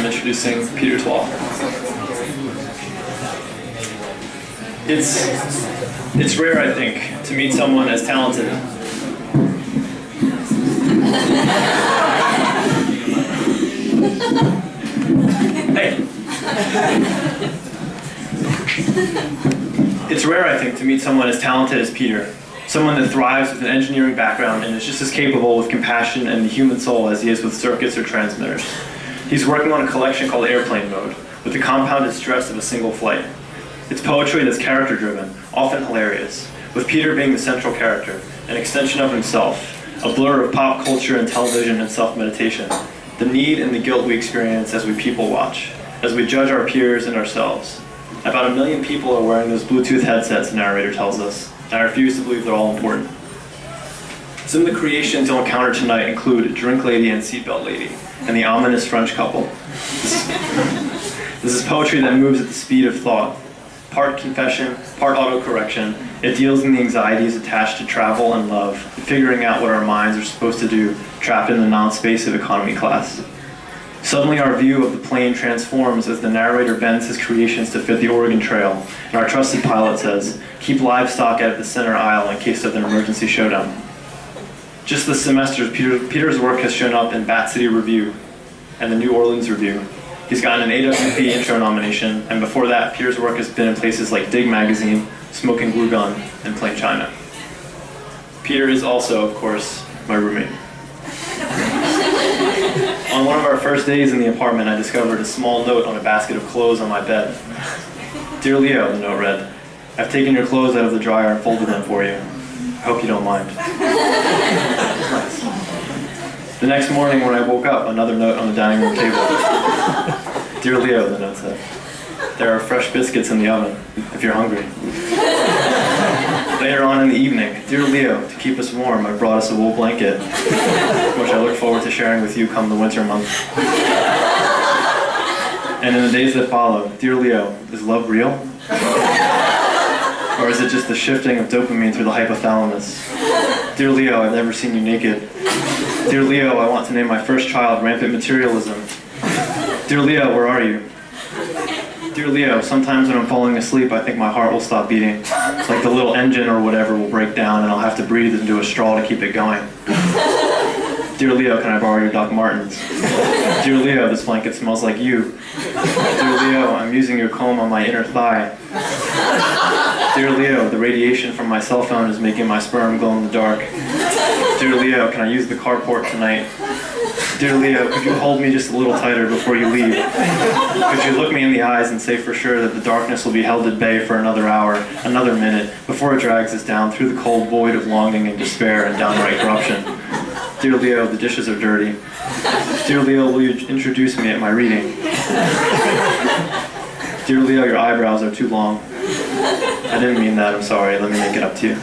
I'm introducing Peter Twal. It's rare, I think, to meet someone as talented. Hey. It's rare, I think, to meet someone as talented as Peter. Someone that thrives with an engineering background and is just as capable with compassion and the human soul as he is with circuits or transmitters. He's working on a collection called Airplane Mode, with the compounded stress of a single flight. It's poetry that's character-driven, often hilarious, with Peter being the central character, an extension of himself, a blur of pop culture and television and self-meditation, the need and the guilt we experience as we people watch, as we judge our peers and ourselves. About 1 million people are wearing those Bluetooth headsets, the narrator tells us, and I refuse to believe they're all important. Some of the creations you'll encounter tonight include Drink Lady and Seatbelt Lady, and the ominous French couple. This is poetry that moves at the speed of thought. Part confession, part autocorrection. It deals in the anxieties attached to travel and love, figuring out what our minds are supposed to do, trapped in the non-space of economy class. Suddenly our view of the plane transforms as the narrator bends his creations to fit the Oregon Trail, and our trusted pilot says, keep livestock out of the center aisle in case of an emergency showdown. Just this semester, Peter's work has shown up in Bat City Review and the New Orleans Review. He's gotten an AWP intro nomination, and before that, Peter's work has been in places like Dig Magazine, Smoking Glue Gun, and Plain China. Peter is also, of course, my roommate. On one of our first days in the apartment, I discovered a small note on a basket of clothes on my bed. Dear Leo, the note read, I've taken your clothes out of the dryer and folded them for you. I hope you don't mind. Nice. The next morning when I woke up, another note on the dining room table. Dear Leo, the note said, there are fresh biscuits in the oven, if you're hungry. Later on in the evening, dear Leo, to keep us warm, I brought us a wool blanket, which I look forward to sharing with you come the winter month. And in the days that follow, dear Leo, is love real? Or is it just the shifting of dopamine through the hypothalamus? Dear Leo, I've never seen you naked. Dear Leo, I want to name my first child Rampant Materialism. Dear Leo, where are you? Dear Leo, sometimes when I'm falling asleep, I think my heart will stop beating. Like the little engine or whatever will break down and I'll have to breathe into a straw to keep it going. Dear Leo, can I borrow your Doc Martens? Dear Leo, this blanket smells like you. Dear Leo, I'm using your comb on my inner thigh. Dear Leo, the radiation from my cell phone is making my sperm glow in the dark. Dear Leo, can I use the carport tonight? Dear Leo, could you hold me just a little tighter before you leave? Could you look me in the eyes and say for sure that the darkness will be held at bay for another hour, another minute, before it drags us down through the cold void of longing and despair and downright corruption? Dear Leo, the dishes are dirty. Dear Leo, will you introduce me at my reading? Dear Leo, your eyebrows are too long. I didn't mean that, I'm sorry, let me make it up to you.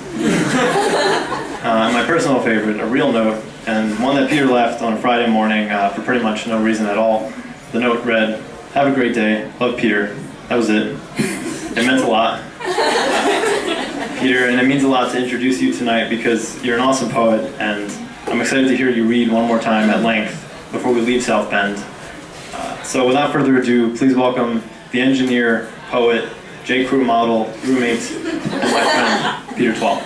My personal favorite, a real note, and one that Peter left on a Friday morning for pretty much no reason at all. The note read, have a great day, love Peter. That was it. It meant a lot. Peter, and it means a lot to introduce you tonight because you're an awesome poet, and I'm excited to hear you read one more time at length before we leave South Bend. So without further ado, please welcome the engineer, poet, J.Crew model, roommate, and my friend, Peter Twal.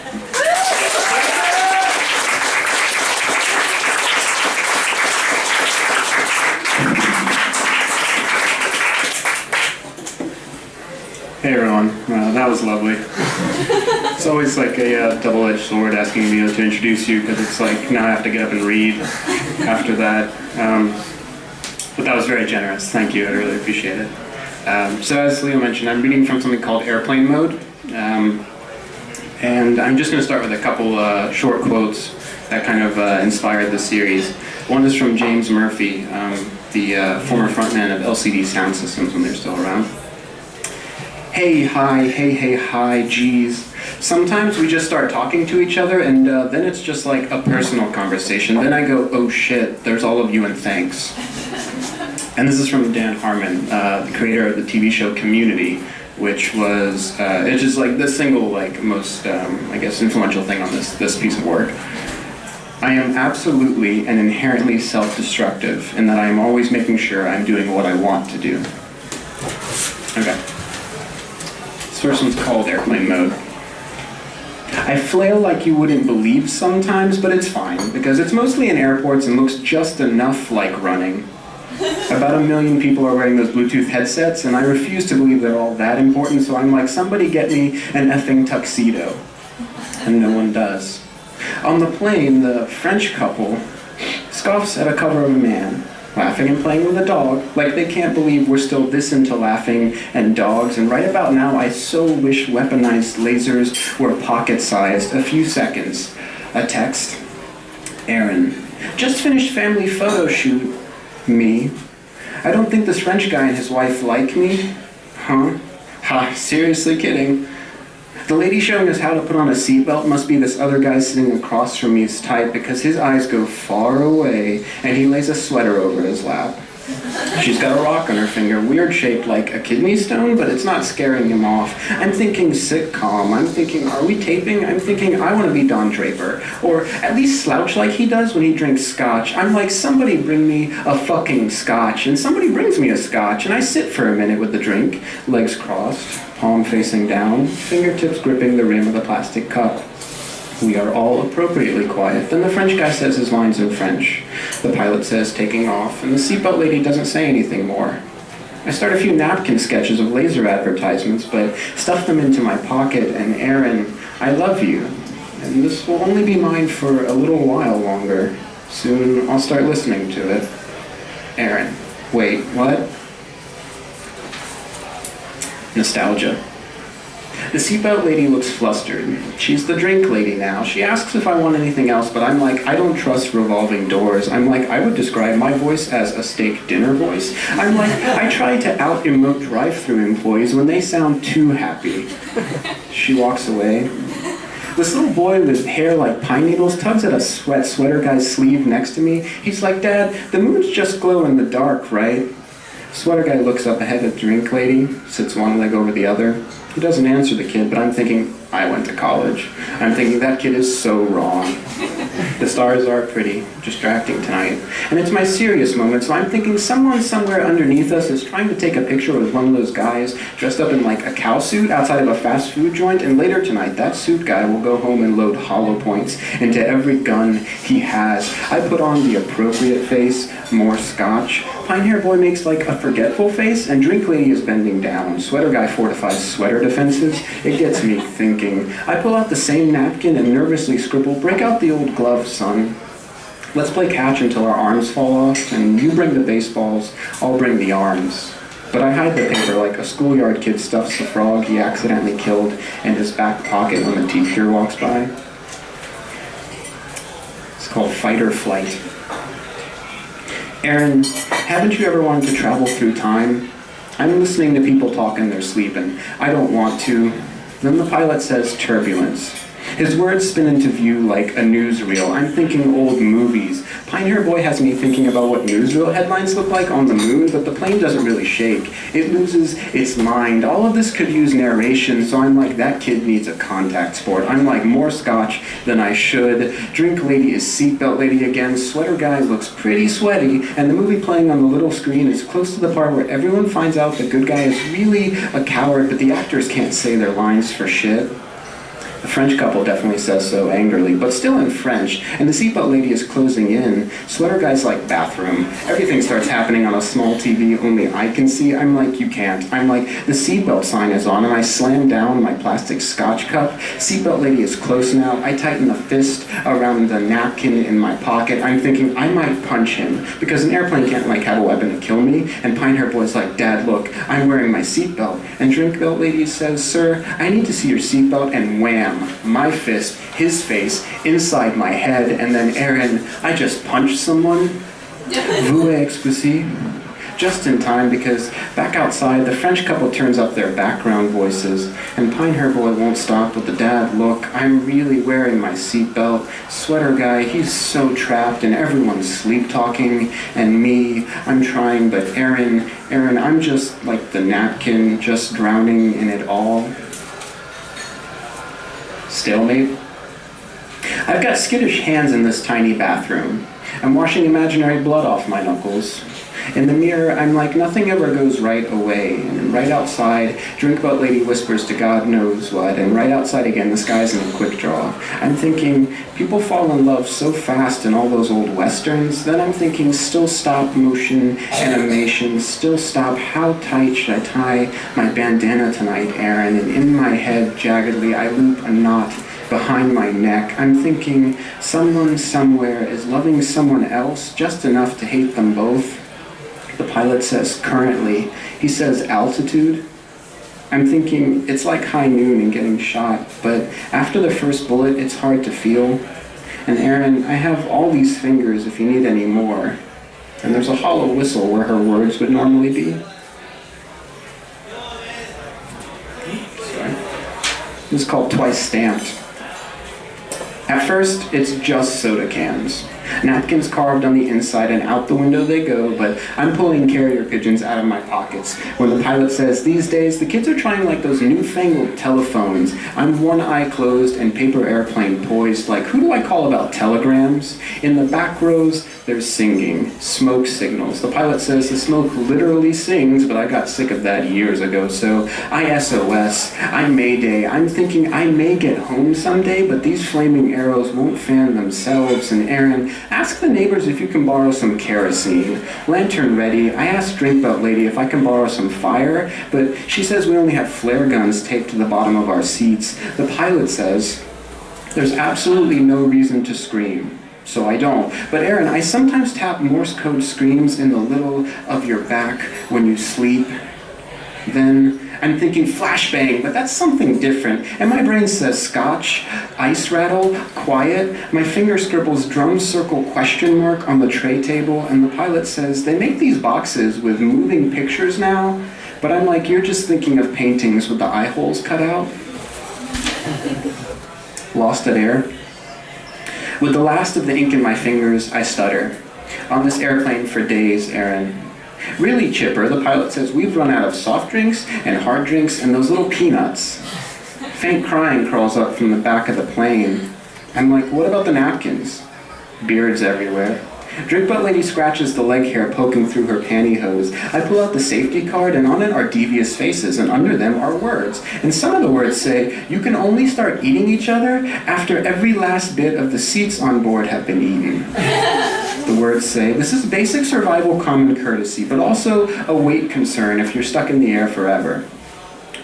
Hey everyone, that was lovely. It's always like a double-edged sword asking me to introduce you because it's like now I have to get up and read after that. But that was very generous, thank you, I really appreciate it. So as Leo mentioned, I'm reading from something called Airplane Mode. And I'm just going to start with a couple short quotes that kind of inspired this series. One is from James Murphy, the former frontman of LCD Sound Systems when they're still around. Hey, hi, hey, hi, geez. Sometimes we just start talking to each other and then it's just like a personal conversation. Then I go, oh shit, there's all of you and thanks. And this is from Dan Harmon, the creator of the TV show Community, which was, it's just like the single like most, I guess, influential thing on this piece of work. I am absolutely and inherently self-destructive in that I am always making sure I'm doing what I want to do. Okay. This first one's called airplane mode. I flail like you wouldn't believe sometimes, but it's fine, because it's mostly in airports and looks just enough like running. About 1 million people are wearing those Bluetooth headsets, and I refuse to believe they're all that important, so I'm like, somebody get me an effing tuxedo. And no one does. On the plane, the French couple scoffs at a cover of a man, laughing and playing with a dog, like they can't believe we're still this into laughing and dogs, and right about now I so wish weaponized lasers were pocket-sized. A few seconds. A text. Aaron. Just finished family photo shoot. Me. I don't think this French guy and his wife like me. Huh? Ha, seriously kidding. The lady showing us how to put on a seatbelt must be this other guy sitting across from me's type, because his eyes go far away and he lays a sweater over his lap. She's got a rock on her finger, weird shaped like a kidney stone, but it's not scaring him off. I'm thinking sitcom. I'm thinking, are we taping? I'm thinking, I want to be Don Draper. Or at least slouch like he does when he drinks scotch. I'm like, somebody bring me a fucking scotch. And somebody brings me a scotch, and I sit for a minute with the drink, legs crossed, palm facing down, fingertips gripping the rim of the plastic cup. We are all appropriately quiet. Then the French guy says his lines in French. The pilot says taking off, and the seatbelt lady doesn't say anything more. I start a few napkin sketches of laser advertisements, but stuff them into my pocket, and Aaron, I love you. And this will only be mine for a little while longer. Soon I'll start listening to it. Aaron, wait, what? Nostalgia. The seatbelt lady looks flustered. She's the drink lady now. She asks if I want anything else, but I'm like, I don't trust revolving doors. I'm like, I would describe my voice as a steak dinner voice. I'm like, I try to out-emote drive-thru employees when they sound too happy. She walks away. This little boy with hair like pine needles tugs at a sweater guy's sleeve next to me. He's like, Dad, the moons just glow in the dark, right? Sweater guy looks up ahead at drink lady, sits one leg over the other. He doesn't answer the kid, but I'm thinking, I went to college. I'm thinking, that kid is so wrong. The stars are pretty, distracting tonight. And it's my serious moment, so I'm thinking someone somewhere underneath us is trying to take a picture with one of those guys dressed up in like a cow suit outside of a fast food joint, and later tonight, that suit guy will go home and load hollow points into every gun he has. I put on the appropriate face, more scotch. Pine hair boy makes like a forgetful face, and drink lady is bending down. Sweater guy fortifies sweater defenses. It gets me thinking. I pull out the same napkin and nervously scribble, break out the old glove, son. Let's play catch until our arms fall off, and you bring the baseballs, I'll bring the arms. But I hide the paper like a schoolyard kid stuffs the frog he accidentally killed in his back pocket when the teacher walks by. It's called fight or flight. Aaron, haven't you ever wanted to travel through time? I'm listening to people talk in their sleep, and I don't want to. Then the pilot says turbulence. His words spin into view like a newsreel. I'm thinking old movies. Pine Hair Boy has me thinking about what newsreel headlines look like on the moon, but the plane doesn't really shake. It loses its mind. All of this could use narration, so I'm like, that kid needs a contact sport. I'm like, more scotch than I should. Drink lady is seatbelt lady again. Sweater guy looks pretty sweaty, and the movie playing on the little screen is close to the part where everyone finds out the good guy is really a coward, but the actors can't say their lines for shit. The French couple definitely says so angrily, but still in French, and the seatbelt lady is closing in. Sweater guy's like, bathroom. Everything starts happening on a small TV only I can see. I'm like, you can't. I'm like, the seatbelt sign is on, and I slam down my plastic scotch cup. Seatbelt lady is close now. I tighten a fist around the napkin in my pocket. I'm thinking I might punch him, because an airplane can't like have a weapon to kill me. And Pine Hair Boy's like, Dad, look, I'm wearing my seatbelt. And Drink Belt Lady says, Sir, I need to see your seatbelt, and wham. My fist, his face, inside my head, and then Aaron, I just punched someone. Vous excusez? Just in time, because back outside, the French couple turns up their background voices, and Pine Hair Boy won't stop with the Dad, look, I'm really wearing my seatbelt. Sweater guy, he's so trapped, and everyone's sleep talking, and me, I'm trying, but Aaron, I'm just like the napkin, just drowning in it all. Stalemate. I've got skittish hands in this tiny bathroom. I'm washing imaginary blood off my knuckles. In the mirror, I'm like, nothing ever goes right away. And right outside, Drink Butt Lady whispers to God knows what. And right outside again, the sky's in a quick draw. I'm thinking, people fall in love so fast in all those old westerns. Then I'm thinking, still stop motion, animation, still stop. How tight should I tie my bandana tonight, Aaron? And in my head, jaggedly, I loop a knot behind my neck. I'm thinking, someone somewhere is loving someone else just enough to hate them both. The pilot says currently. He says altitude. I'm thinking it's like high noon and getting shot, but after the first bullet, it's hard to feel. And Aaron, I have all these fingers if you need any more. And there's a hollow whistle where her words would normally be. Sorry. This is called Twice Stamped. At first, it's just soda cans. Napkins carved on the inside and out the window they go, but I'm pulling carrier pigeons out of my pockets when the pilot says, these days the kids are trying like those newfangled telephones. I'm one eye closed and paper airplane poised like, who do I call about telegrams? In the back rows, there's singing, smoke signals. The pilot says the smoke literally sings, but I got sick of that years ago, so I SOS, I Mayday. I'm thinking I may get home someday, but these flaming arrows won't fan themselves. And Aaron, ask the neighbors if you can borrow some kerosene. Lantern ready. I asked Drink Butt Lady if I can borrow some fire, but she says we only have flare guns taped to the bottom of our seats. The pilot says, there's absolutely no reason to scream. So I don't. But Aaron, I sometimes tap Morse code screams in the little of your back when you sleep. Then I'm thinking flashbang, but that's something different. And my brain says scotch, ice rattle, quiet. My finger scribbles drum circle question mark on the tray table, and the pilot says, they make these boxes with moving pictures now. But I'm like, you're just thinking of paintings with the eye holes cut out. Lost at air. With the last of the ink in my fingers, I stutter. On this airplane for days, Aaron. Really, Chipper, the pilot says we've run out of soft drinks and hard drinks and those little peanuts. Faint crying crawls up from the back of the plane. I'm like, what about the napkins? Beards everywhere. Drink Butt Lady scratches the leg hair poking through her pantyhose. I pull out the safety card, and on it are devious faces, and under them are words. And some of the words say, you can only start eating each other after every last bit of the seats on board have been eaten. The words say, this is basic survival common courtesy, but also a weight concern if you're stuck in the air forever.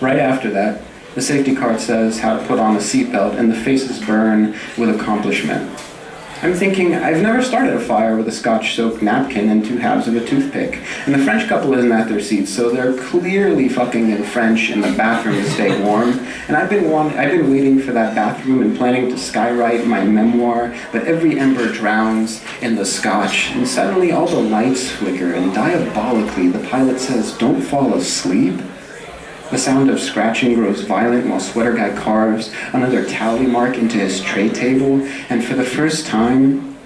Right after that, the safety card says how to put on a seatbelt, and the faces burn with accomplishment. I'm thinking, I've never started a fire with a scotch-soaked napkin and 2 halves of a toothpick. And the French couple isn't at their seats, so they're clearly fucking in French in the bathroom to stay warm. And I've been waiting for that bathroom and planning to skywrite my memoir, but every ember drowns in the scotch. And suddenly all the lights flicker, and diabolically the pilot says, don't fall asleep. The sound of scratching grows violent while Sweater Guy carves another tally mark into his tray table, and for the first time,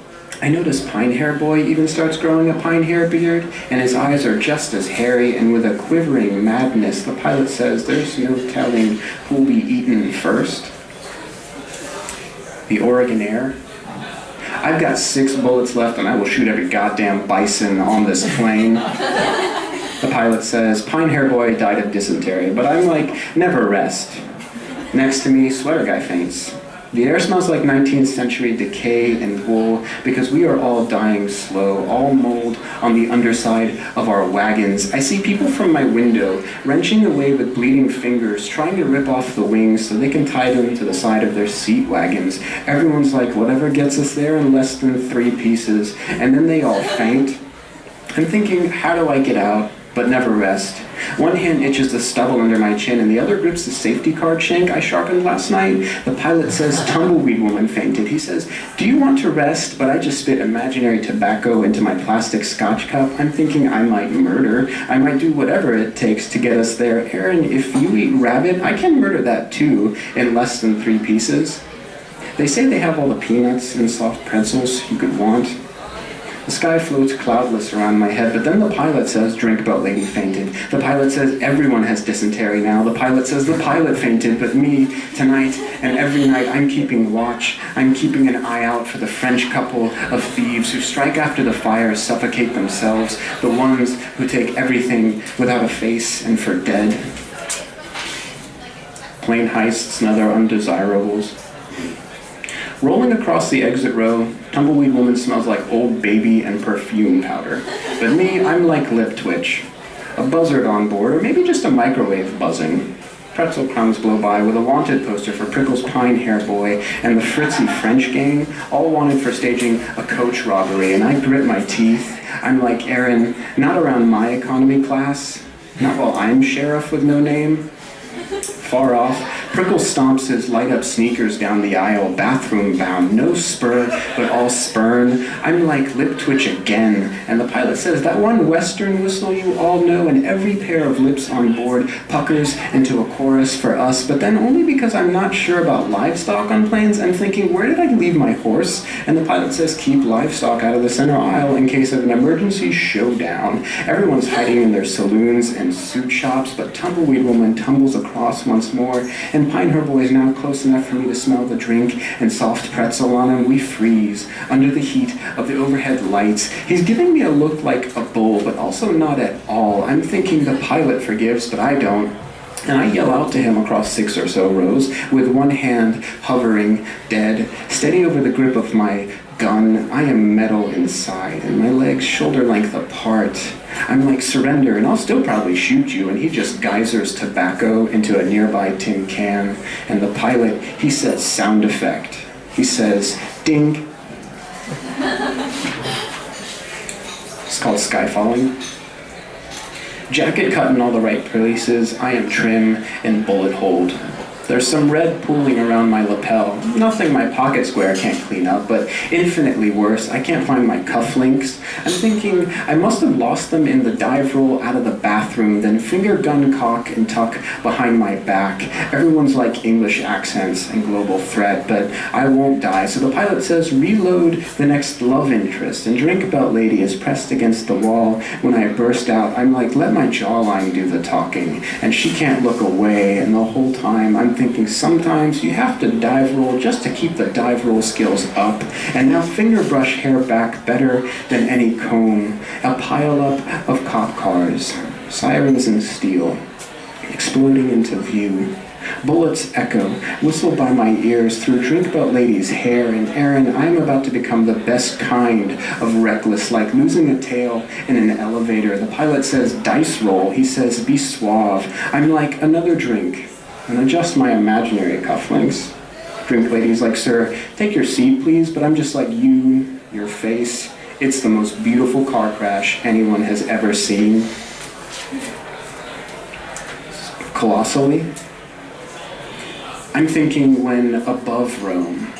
I notice Pine Hair Boy even starts growing a pine hair beard, and his eyes are just as hairy, and with a quivering madness, the pilot says there's no telling who'll be eaten first. The Oregon Air. I've got 6 bullets left, and I will shoot every goddamn bison on this plane. The pilot says, Pine Hair Boy died of dysentery, but I'm like, never rest. Next to me, Sweater Guy faints. The air smells like 19th century decay and wool because we are all dying slow, all mold on the underside of our wagons. I see people from my window wrenching away with bleeding fingers, trying to rip off the wings so they can tie them to the side of their seat wagons. Everyone's like, whatever gets us there in less than 3 pieces, and then they all faint. I'm thinking, how do I get out? But never rest. One hand itches the stubble under my chin, and the other grips the safety card shank I sharpened last night. The pilot says, tumbleweed woman fainted. He says, do you want to rest? But I just spit imaginary tobacco into my plastic scotch cup. I'm thinking I might murder. I might do whatever it takes to get us there. Aaron, if you eat rabbit, I can murder that too, in less than 3 pieces. They say they have all the peanuts and soft pretzels you could want. The sky floats cloudless around my head, but then the pilot says, drink belt lady fainted. The pilot says, everyone has dysentery now. The pilot says, the pilot fainted, but me, tonight and every night, I'm keeping watch. I'm keeping an eye out for the French couple of thieves who strike after the fire, suffocate themselves, the ones who take everything without a face and for dead. Plane heists and other undesirables. Rolling across the exit row, Tumbleweed Woman smells like Old Baby and perfume powder. But me, I'm like Lip Twitch. A buzzard on board, or maybe just a microwave buzzing. Pretzel crumbs blow by with a wanted poster for Prickles Pine Hair Boy and the Fritzy French gang, all wanted for staging a coach robbery, and I grit my teeth. I'm like Aaron, not around my economy class, not while I'm sheriff with no name. Far off, Prickles stomps his light-up sneakers down the aisle, bathroom-bound, no spur, but all spurn. I'm like Lip Twitch again, and the pilot says, that one Western whistle you all know, and every pair of lips on board puckers into a chorus for us, but then only because I'm not sure about livestock on planes, I'm thinking, where did I leave my horse? And the pilot says, keep livestock out of the center aisle in case of an emergency showdown. Everyone's hiding in their saloons and suit shops, but Tumbleweed Woman tumbles across once more, and Pinehurst Boy is now close enough for me to smell the drink and soft pretzel on him. We freeze under the heat of the overhead lights. He's giving me a look like a bull, but also not at all. I'm thinking the pilot forgives, but I don't. And I yell out to him across 6 or so rows, with one hand hovering, dead, steady over the grip of my gun. I am metal inside, and my legs shoulder-length apart. I'm like, surrender, and I'll still probably shoot you, and he just geysers tobacco into a nearby tin can. And the pilot, he says sound effect. He says, ding. It's called sky falling. Jacket cut in all the right places, I am trim and bullet holed. There's some red pooling around my lapel. Nothing my pocket square can't clean up, but infinitely worse, I can't find my cufflinks. I'm thinking I must have lost them in the dive roll out of the bathroom, then finger gun cock and tuck behind my back. Everyone's like English accents and global threat, but I won't die. So the pilot says, reload the next love interest, and Drink Belt Lady is pressed against the wall. When I burst out, I'm like, let my jawline do the talking, and she can't look away, and the whole time I'm thinking sometimes you have to dive roll just to keep the dive roll skills up. And now finger brush hair back better than any comb. A pile up of cop cars, sirens and steel, exploding into view. Bullets echo, whistle by my ears through Drink Belt Lady's hair, and Aaron, I'm about to become the best kind of reckless, like losing a tail in an elevator. The pilot says, dice roll. He says, be suave. I'm like, another drink, and adjust my imaginary cufflinks. Drink Lady's like, sir, take your seat, please, but I'm just like you, your face. It's the most beautiful car crash anyone has ever seen. Colossally. I'm thinking when above Rome,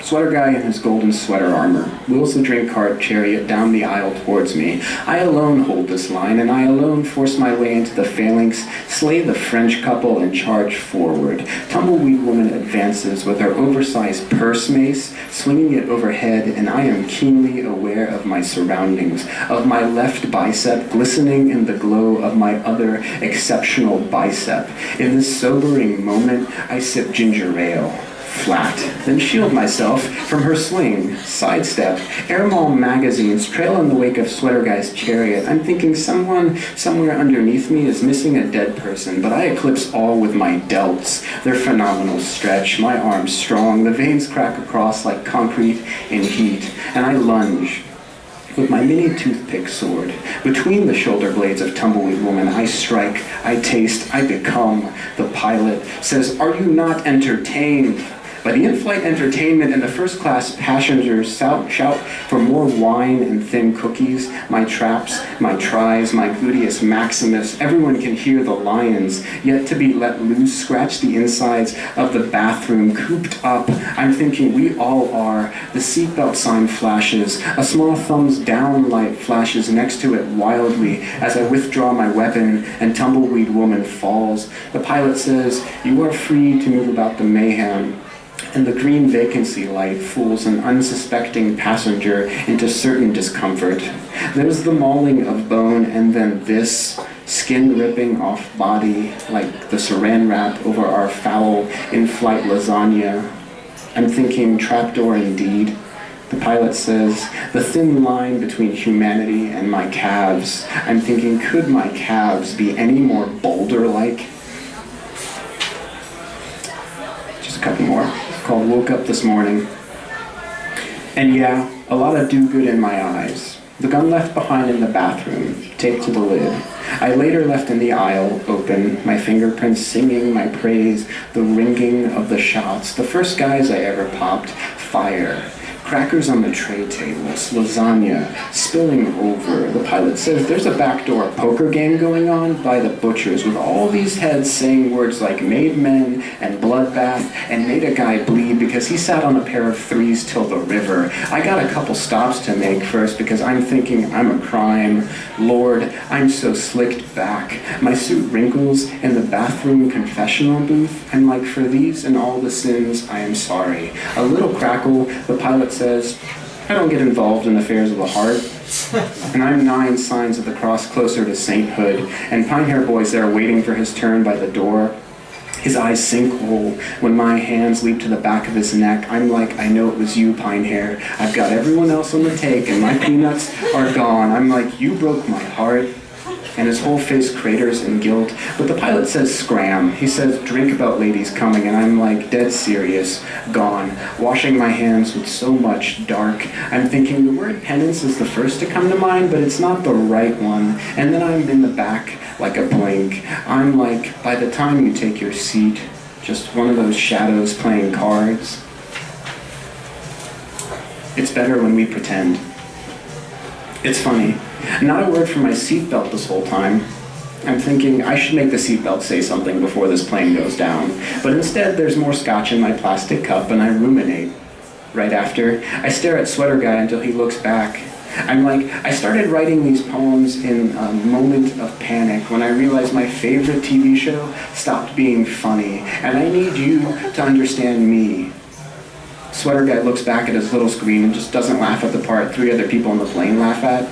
sweater guy in his golden sweater armor wheels the drink cart chariot down the aisle towards me. I alone hold this line, and I alone force my way into the phalanx, slay the French couple, and charge forward. Tumbleweed Woman advances with her oversized purse mace, swinging it overhead, and I am keenly aware of my surroundings, of my left bicep glistening in the glow of my other exceptional bicep. In this sobering moment, I sip ginger ale. Flat, then shield myself from her swing, sidestep. Airmall magazines trail in the wake of Sweater Guy's chariot. I'm thinking someone somewhere underneath me is missing a dead person, but I eclipse all with my delts. Their phenomenal stretch, my arms strong, the veins crack across like concrete in heat, and I lunge. With my mini toothpick sword, between the shoulder blades of Tumbleweed Woman, I strike, I taste, I become. The pilot says, are you not entertained? By the in-flight entertainment and the first-class passengers shout for more wine and thin cookies, my traps, my tries, my gluteus maximus, everyone can hear the lions, yet to be let loose, scratch the insides of the bathroom, cooped up. I'm thinking we all are. The seatbelt sign flashes, a small thumbs down light flashes next to it wildly as I withdraw my weapon and Tumbleweed Woman falls. The pilot says, you are free to move about the mayhem. and the green vacancy light fools an unsuspecting passenger into certain discomfort. There's the mauling of bone, and then this, skin ripping off body like the saran wrap over our foul in-flight lasagna. I'm thinking trapdoor indeed. The pilot says, the thin line between humanity and my calves. I'm thinking, could my calves be any more boulder-like? Just a couple more. It's called Woke Up This Morning. And yeah, a lot of do-good in my eyes. The gun left behind in the bathroom, taped to the lid. I later left in the aisle, open, my fingerprints singing my praise, the ringing of the shots, the first guys I ever popped, fire. Crackers on the tray tables, lasagna, spilling over. The pilot says there's a backdoor poker game going on by the butchers with all these heads saying words like made men and bloodbath and made a guy bleed because he sat on a pair of threes till the river. I got a couple stops to make first because I'm thinking I'm a crime. Lord, I'm so slicked back. My suit wrinkles in the bathroom confessional booth. I'm like, for these and all the sins, I am sorry. A little crackle, the pilot says, I don't get involved in affairs of the heart. And I'm 9 signs of the cross closer to sainthood, and Pine Hair Boy's there waiting for his turn by the door. His eyes sinkhole when my hands leap to the back of his neck. I'm like, I know it was you, Pine Hair. I've got everyone else on the take, and my peanuts are gone. I'm like, you broke my heart. And his whole face craters in guilt. But the pilot says scram. He says drink about ladies coming, and I'm like dead serious, gone, washing my hands with so much dark. I'm thinking the word penance is the first to come to mind, but it's not the right one. And then I'm in the back like a blink. I'm like, by the time you take your seat, just one of those shadows playing cards. It's better when we pretend. It's funny. Not a word from my seatbelt this whole time. I'm thinking I should make the seatbelt say something before this plane goes down. But instead, there's more scotch in my plastic cup, and I ruminate. Right after, I stare at Sweater Guy until he looks back. I'm like, I started writing these poems in a moment of panic when I realized my favorite TV show stopped being funny, and I need you to understand me. Sweater Guy looks back at his little screen and just doesn't laugh at the part 3 other people on the plane laugh at.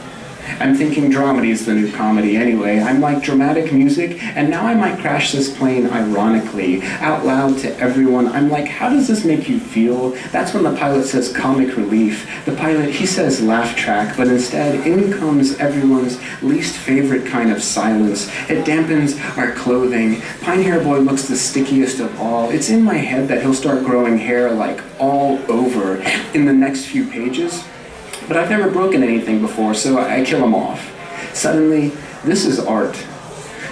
I'm thinking dramedy is the new comedy anyway. I'm like dramatic music, and now I might crash this plane ironically, out loud to everyone. I'm like, how does this make you feel? That's when the pilot says comic relief. The pilot, he says laugh track, but instead in comes everyone's least favorite kind of silence. It dampens our clothing. Pine Hair Boy looks the stickiest of all. It's in my head that he'll start growing hair like all over in the next few pages. But I've never broken anything before, so I kill him off. Suddenly, this is art.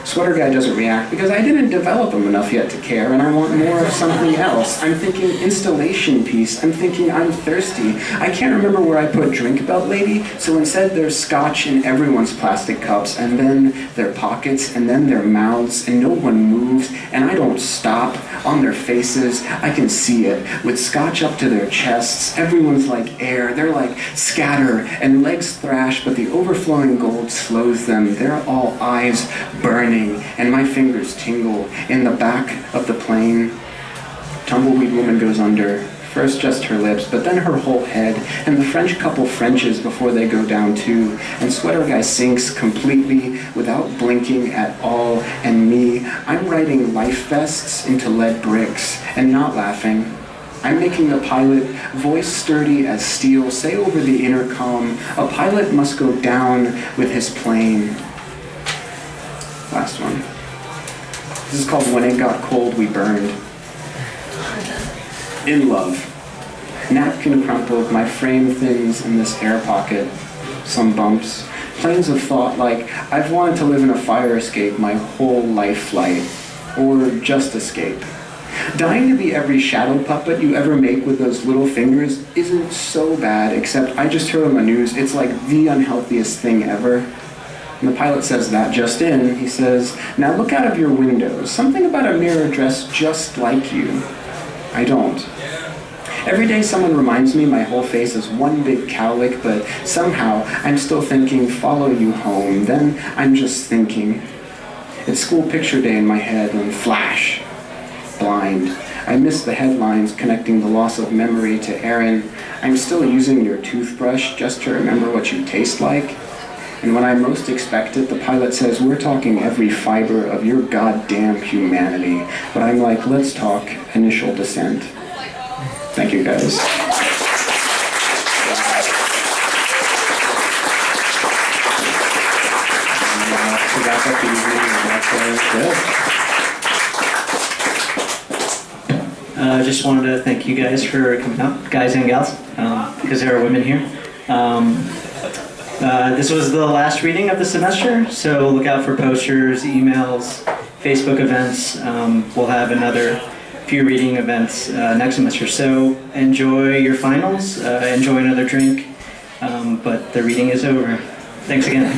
Sweater Guy doesn't react because I didn't develop him enough yet to care, and I want more of something else. I'm thinking installation piece. I'm thinking I'm thirsty. I can't remember where I put drink about lady, so instead there's scotch in everyone's plastic cups, and then their pockets, and then their mouths, and no one moves, and I don't stop. On their faces, I can see it, with scotch up to their chests. Everyone's like air. They're like scatter, and legs thrash, but the overflowing gold slows them. They're all eyes burning, and my fingers tingle. In the back of the plane, Tumbleweed Woman goes under. First just her lips, but then her whole head, and the French couple Frenches before they go down too, and Sweater Guy sinks completely without blinking at all, and me, I'm writing life vests into lead bricks, and not laughing. I'm making the pilot, voice sturdy as steel, say over the intercom, a pilot must go down with his plane. Last one. This is called When It Got Cold, We Burned. In love. Napkin crumpled, my frame thins in this air pocket. Some bumps. Planes of thought like, I've wanted to live in a fire escape my whole life flight. Or just escape. Dying to be every shadow puppet you ever make with those little fingers isn't so bad, except I just heard on the news it's like the unhealthiest thing ever. And the pilot says that just in. He says, now look out of your windows. Something about a mirror dressed just like you. I don't. Every day someone reminds me my whole face is one big cowlick, but somehow I'm still thinking, follow you home. Then I'm just thinking. It's school picture day in my head, and flash. Blind. I miss the headlines connecting the loss of memory to Aaron. I'm still using your toothbrush just to remember what you taste like. And when I most expect it, the pilot says, we're talking every fiber of your goddamn humanity. But I'm like, let's talk initial descent. Thank you, guys. To wrap up the evening, I just wanted to thank you guys for coming out, guys and gals, because there are women here. This was the last reading of the semester, so look out for posters, emails, Facebook events. We'll have another few reading events next semester, so enjoy your finals, enjoy another drink, but the reading is over. Thanks again.